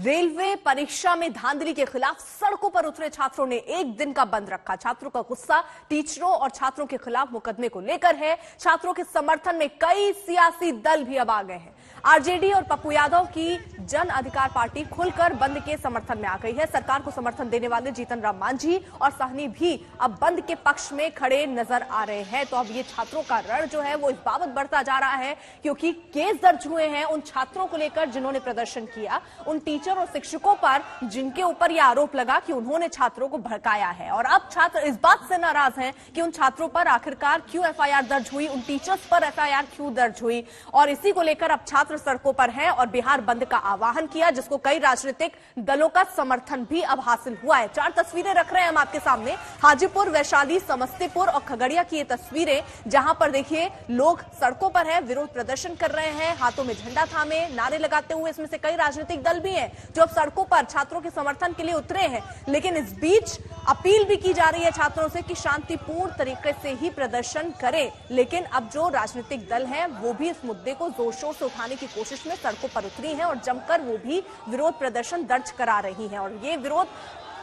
Railway परीक्षा में धांधली के खिलाफ सड़कों पर उतरे छात्रों ने एक दिन का बंद रखा। छात्रों का गुस्सा टीचरों और छात्रों के खिलाफ मुकदमे को लेकर है। छात्रों के समर्थन में कई सियासी दल भी अब आ गए हैं। आरजेडी और पप्पू यादव की जन अधिकार पार्टी खुलकर बंद के समर्थन में आ गई है। सरकार को समर्थन देने वाले जीतन राम मांझी और साहनी भी अब बंद के पक्ष में खड़े नजर आ रहे हैं। तो अब ये छात्रों का रण जो है वो इस बाबत बढ़ता जा रहा है क्योंकि केस दर्ज हुए हैं उन छात्रों को लेकर जिन्होंने प्रदर्शन किया, उन टीचर और शिक्षकों पर जिनके ऊपर यह आरोप लगा कि उन्होंने छात्रों को भड़काया है। और अब छात्र इस बात से नाराज हैं कि उन छात्रों पर आखिरकार क्यों एफआईआर दर्ज हुई, उन टीचर्स पर एफआईआर क्यों दर्ज हुई। और इसी को लेकर अब छात्र सड़कों पर हैं और बिहार बंद का आह्वान किया, जिसको कई राजनीतिक दलों का समर्थन भी अब हासिल हुआ है। 4 तस्वीरें रख रहे हैं हम आपके सामने, हाजीपुर, वैशाली, समस्तीपुर और खगड़िया की ये तस्वीरें, जहां पर देखिए लोग सड़कों पर हैं, विरोध प्रदर्शन कर रहे हैं, हाथों में झंडा थामे नारे लगाते हुए। इसमें से कई राजनीतिक दल भी हैं जो अब सड़कों पर छात्रों के समर्थन के लिए उतरे हैं। लेकिन इस बीच अपील भी की जा रही है छात्रों से कि शांतिपूर्ण तरीके से ही प्रदर्शन करें। लेकिन अब जो राजनीतिक दल हैं वो भी इस मुद्दे को जोर शोर से उठाने की कोशिश में सड़कों पर उतरी हैं और जमकर वो भी विरोध प्रदर्शन दर्ज करा रही हैं। और ये विरोध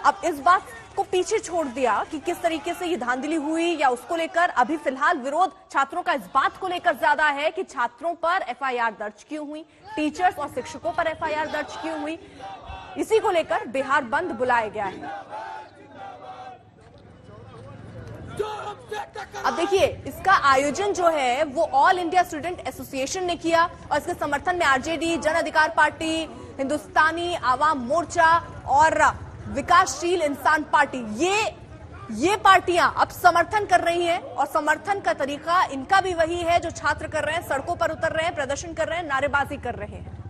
अब इस बात को पीछे छोड़ दिया कि किस तरीके से ये धांधली हुई या उसको लेकर, अभी फिलहाल विरोध छात्रों का इस बात को लेकर ज्यादा है कि छात्रों पर एफआईआर दर्ज क्यों हुई, टीचर्स और शिक्षकों पर एफआईआर दर्ज क्यों हुई। इसी को लेकर बिहार बंद बुलाया गया है। अब देखिए इसका आयोजन जो है वो ऑल इंडिया स्टूडेंट एसोसिएशन ने किया और इसके समर्थन में आरजेडी, जन अधिकार पार्टी, हिंदुस्तानी आवाम मोर्चा और विकासशील इंसान पार्टी, ये पार्टियां अब समर्थन कर रही हैं। और समर्थन का तरीका इनका भी वही है जो छात्र कर रहे हैं, सड़कों पर उतर रहे हैं, प्रदर्शन कर रहे हैं, नारेबाजी कर रहे हैं।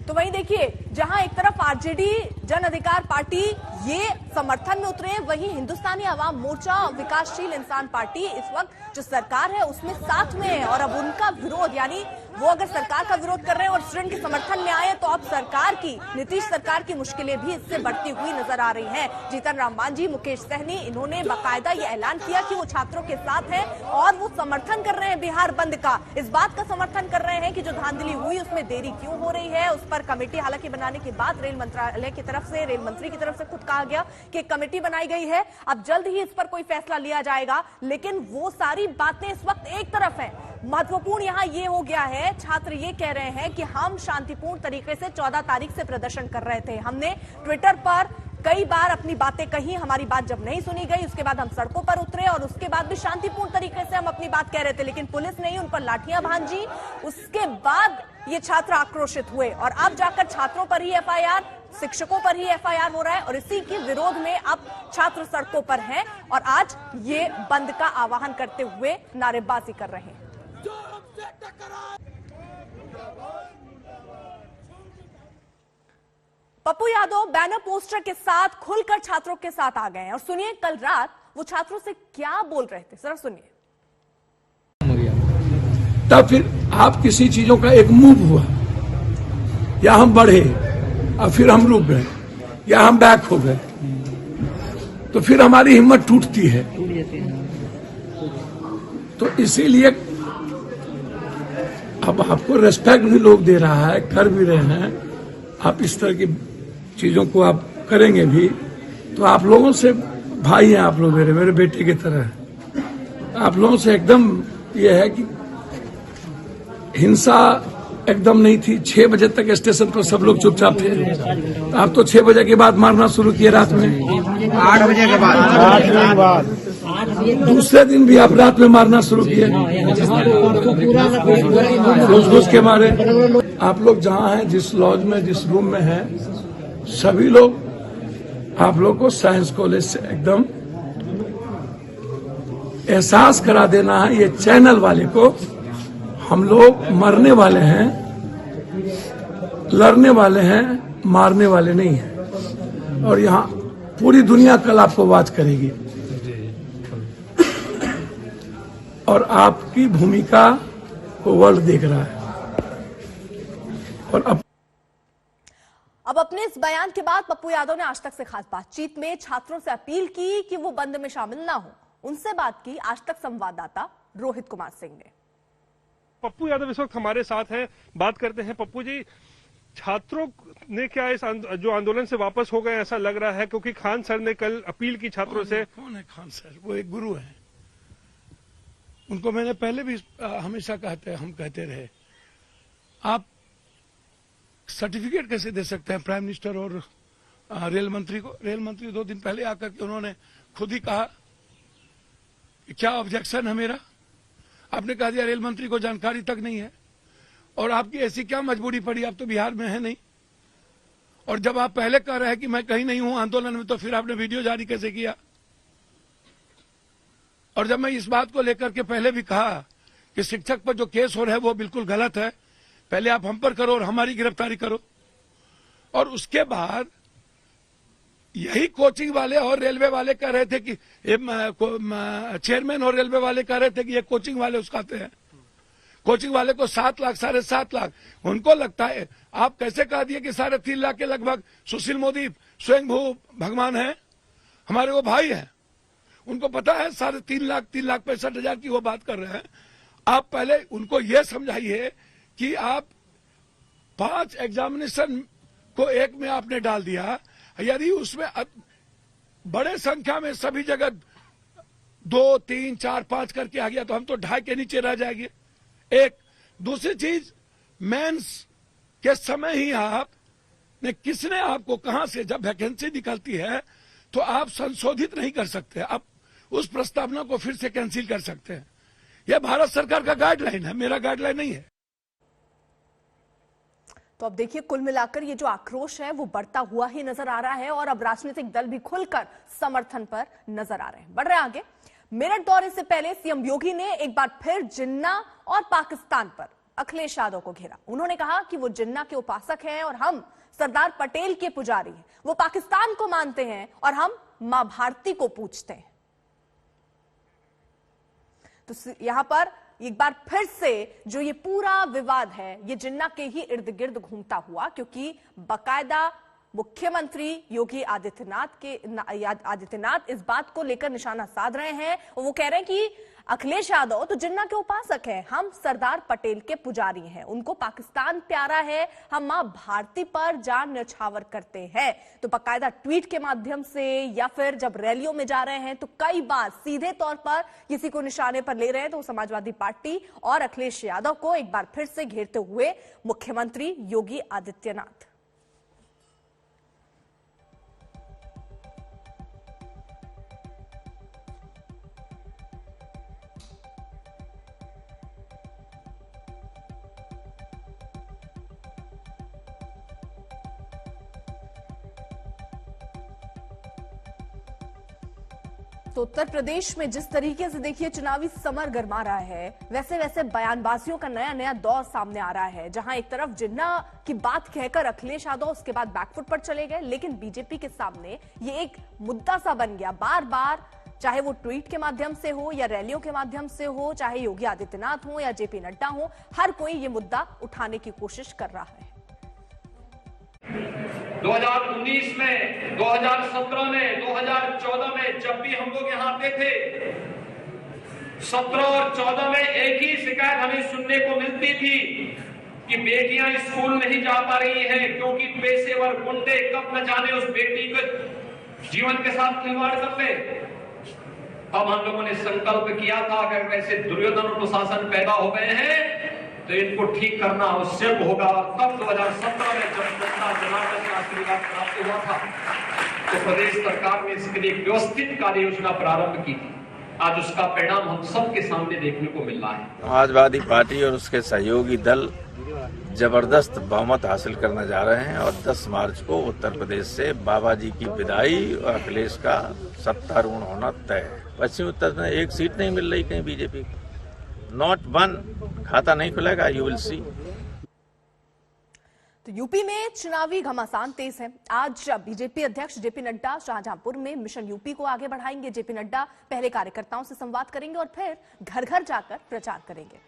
तो वहीं देखिए जहां एक तरफ आरजेडी, जन अधिकार पार्टी ये समर्थन में उतरे हैं, वहीं हिंदुस्तानी आवाम मोर्चा और विकासशील इंसान पार्टी इस वक्त जो सरकार है उसमें साथ में है। और अब उनका विरोध, यानी वो अगर सरकार का विरोध कर रहे हैं और स्टूडेंट के समर्थन में आए तो अब सरकार की, नीतीश सरकार की मुश्किलें भी इससे बढ़ती हुई नजर आ रही हैं। जीतन राम मांझी, मुकेश सहनी, इन्होंने बाकायदा ये ऐलान किया कि वो छात्रों के साथ है और वो समर्थन कर रहे हैं बिहार बंद का। इस बात का समर्थन कर रहे हैं कि जो धांधली हुई उसमें देरी क्यों हो रही है, उस पर कमेटी हालांकि बनाने के बाद रेल मंत्रालय की तरफ से, रेल मंत्री की तरफ से खुद कहा गया कि एक कमेटी बनाई गई है, अब जल्द ही इस पर कोई फैसला लिया जाएगा। लेकिन वो सारी बातें इस वक्त एक तरफ है, महत्वपूर्ण यहां ये हो गया है, छात्र ये कह रहे हैं कि हम शांतिपूर्ण तरीके से 14 तारीख से प्रदर्शन कर रहे थे, हमने ट्विटर पर कई बार अपनी बातें कही, हमारी बात जब नहीं सुनी गई उसके बाद हम सड़कों पर उतरे और उसके बाद भी शांतिपूर्ण तरीके से हम अपनी बात कह रहे थे, लेकिन पुलिस ने ही उन पर लाठियां भांजी। उसके बाद ये छात्र आक्रोशित हुए और अब जाकर छात्रों पर ही एफआईआर, शिक्षकों पर ही एफआईआर हो रहा है और इसी के विरोध में अब छात्र सड़कों पर हैं और आज ये बंद का आह्वान करते हुए नारेबाजी कर रहे हैं। पप्पू यादव बैनर पोस्टर के साथ खुलकर छात्रों के साथ आ गए हैं और सुनिए कल रात वो छात्रों से क्या बोल रहे थे, जरा सुनिए। तब फिर आप किसी चीजों का एक मूव हुआ या हम बढ़े और फिर हम रुक गए या हम बैक हो गए तो फिर हमारी हिम्मत टूटती है। तो इसीलिए अब आपको रेस्पेक्ट भी लोग दे रहा है, कर भी रहे हैं, आप इस तरह की चीजों को आप करेंगे भी तो आप लोगों से, भाई हैं आप लोग, मेरे बेटे की तरह, आप लोगों से एकदम ये है कि हिंसा एकदम नहीं थी। 6 बजे तक स्टेशन पर सब लोग चुपचाप थे, आप तो 6 बजे के बाद मारना शुरू किए, रात में 8 बजे के बाद दूसरे दिन भी आप रात में मारना शुरू किए, घुस के मारे। आप लोग जहाँ हैं, जिस लॉज में, जिस रूम में हैं, सभी लोग आप लोग को साइंस कॉलेज से एकदम एहसास करा देना है, ये चैनल वाले को, हम लोग मरने वाले हैं, लड़ने वाले हैं, मारने वाले नहीं हैं। और यहाँ पूरी दुनिया कल आपको वॉच करेगी और आपकी भूमिका को वर्ल्ड देख रहा है। और अब अपने इस बयान के बाद पप्पू यादव ने आज तक से खास बातचीत में छात्रों से अपील की कि वो बंद में शामिल ना हो। उनसे बात की आज तक संवाददाता रोहित कुमार सिंह ने। पप्पू यादव इस वक्त हमारे साथ हैं, बात करते हैं। पप्पू जी, छात्रों ने क्या इस जो आंदोलन से वापस हो गए ऐसा लग रहा है? क्योंकि खान सर ने कल अपील की छात्रों से। कौन है खान सर? वो एक गुरु है, उनको मैंने पहले भी हमेशा हम कहते रहे, आप सर्टिफिकेट कैसे दे सकते हैं प्राइम मिनिस्टर और रेल मंत्री को? रेल मंत्री 2 दिन पहले आकर के उन्होंने खुद ही कहा कि क्या ऑब्जेक्शन है मेरा? आपने कहा दिया रेल मंत्री को जानकारी तक नहीं है, और आपकी ऐसी क्या मजबूरी पड़ी? आप तो बिहार में है नहीं, और जब आप पहले कह रहे हैं कि मैं कहीं नहीं हूं आंदोलन में, तो फिर आपने वीडियो जारी कैसे किया? और जब मैं इस बात को लेकर के पहले भी कहा कि शिक्षक पर जो केस हो रहा है वो बिल्कुल गलत है, पहले आप हम पर करो और हमारी गिरफ्तारी करो, और उसके बाद यही कोचिंग वाले और रेलवे वाले कह रहे थे कि चेयरमैन और रेलवे वाले कह रहे थे कि ये कोचिंग वाले उस्काते हैं, कोचिंग वाले को 7 लाख 7.5 लाख उनको लगता है। आप कैसे कह दिए कि 3.5 लाख के लगभग सुशील मोदी स्वयं भू भगवान है, हमारे वो भाई हैं, उनको पता है 3,65,000 की वो बात कर रहे हैं। आप पहले उनको ये समझाइए कि आप 5 एग्जामिनेशन को एक में आपने डाल दिया, यदि उसमें बड़े संख्या में सभी जगह 2, 3, 4, 5 करके आ गया तो हम तो 2.5 के नीचे रह जाएंगे। एक दूसरी चीज, मेंस के समय ही आपने किसने आपको कहां से, जब वैकेंसी निकलती है तो आप संशोधित नहीं कर सकते, आप उस प्रस्तावना को फिर से कैंसिल कर सकते हैं। यह भारत सरकार का गाइडलाइन है, मेरा गाइडलाइन नहीं है। तो अब देखिए, कुल मिलाकर ये जो आक्रोश है वो बढ़ता हुआ ही नजर आ रहा है, और अब राजनीतिक दल भी खुलकर समर्थन पर नजर आ रहे हैं। बढ़ रहे हैं आगे। मेरठ दौरे से पहले सीएम योगी ने एक बार फिर जिन्ना और पाकिस्तान पर अखिलेश यादव को घेरा। उन्होंने कहा कि वो जिन्ना के उपासक हैं और हम सरदार पटेल के पुजारी हैं। वो पाकिस्तान को मानते हैं और हम मां भारती को पूजते हैं। तो यहां पर एक बार फिर से जो ये पूरा विवाद है ये जिन्ना के ही इर्द गिर्द घूमता हुआ, क्योंकि बाकायदा मुख्यमंत्री योगी आदित्यनाथ इस बात को लेकर निशाना साध रहे हैं, और वो कह रहे हैं कि अखिलेश यादव तो जिन्ना के उपासक हैं, हम सरदार पटेल के पुजारी हैं, उनको पाकिस्तान प्यारा है, हम मां भारती पर जान न्यौछावर करते हैं। तो बाकायदा ट्वीट के माध्यम से या फिर जब रैलियों में जा रहे हैं तो कई बार सीधे तौर पर किसी को निशाने पर ले रहे हैं। तो समाजवादी पार्टी और अखिलेश यादव को एक बार फिर से घेरते हुए मुख्यमंत्री योगी आदित्यनाथ। तो उत्तर प्रदेश में जिस तरीके से देखिए चुनावी समर गरमा रहा है, वैसे वैसे बयानबाजियों का नया नया दौर सामने आ रहा है, जहां एक तरफ जिन्ना की बात कहकर अखिलेश यादव उसके बाद बैकफुट पर चले गए, लेकिन बीजेपी के सामने ये एक मुद्दा सा बन गया। बार बार चाहे वो ट्वीट के माध्यम से हो या रैलियों के माध्यम से हो, चाहे योगी आदित्यनाथ हो या जेपी नड्डा हो, हर कोई ये मुद्दा उठाने की कोशिश कर रहा है। 2019 में, 2017 में, 2014 में जब भी हम लोग यहाँ आते थे, 17 और 14 में एक ही शिकायत हमें सुनने को मिलती थी कि बेटियां स्कूल नहीं जा पा रही हैं क्योंकि पेशेवर गुंडे कब न जाने उस बेटी के जीवन के साथ खिलवाड़ कर ले। अब हम लोगों ने संकल्प किया था अगर वैसे दुर्योधन प्रशासन पैदा हो गए हैं तो इनको ठीक करना आवश्यक होगा। तब 2017 में जब जनता जनार्दन का आशीर्वाद प्राप्त हुआ था तो प्रदेश सरकार ने इसके लिए व्यवस्थित कार्य योजना प्रारंभ की थी। आज उसका परिणाम हम सबके सामने देखने को मिल रहा है। समाजवादी पार्टी और उसके सहयोगी दल जबरदस्त बहुमत हासिल करने जा रहे हैं और 10 मार्च को उत्तर प्रदेश से बाबा जी की विदाई और अखिलेश का सत्तारूढ़ होना तय है। पश्चिम उत्तर में एक सीट नहीं मिल रही कहीं बीजेपी को, नॉट वन, खाता नहीं खुलेगा, यू विल सी। तो यूपी में चुनावी घमासान तेज है। आज बीजेपी अध्यक्ष जेपी नड्डा शाहजहांपुर में मिशन यूपी को आगे बढ़ाएंगे। जेपी नड्डा पहले कार्यकर्ताओं से संवाद करेंगे और फिर घर घर जाकर प्रचार करेंगे।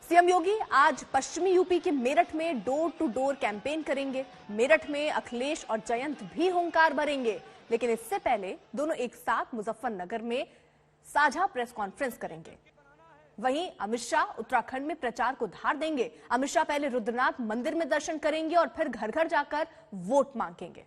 सीएम योगी आज पश्चिमी यूपी के मेरठ में डोर टू डोर कैंपेन करेंगे। मेरठ में अखिलेश और जयंत भी हुंकार भरेंगे, लेकिन इससे पहले दोनों एक साथ मुजफ्फरनगर में साझा प्रेस कॉन्फ्रेंस करेंगे। वहीं अमित शाह उत्तराखंड में प्रचार को धार देंगे। अमित शाह पहले रुद्रनाथ मंदिर में दर्शन करेंगे और फिर घर घर जाकर वोट मांगेंगे।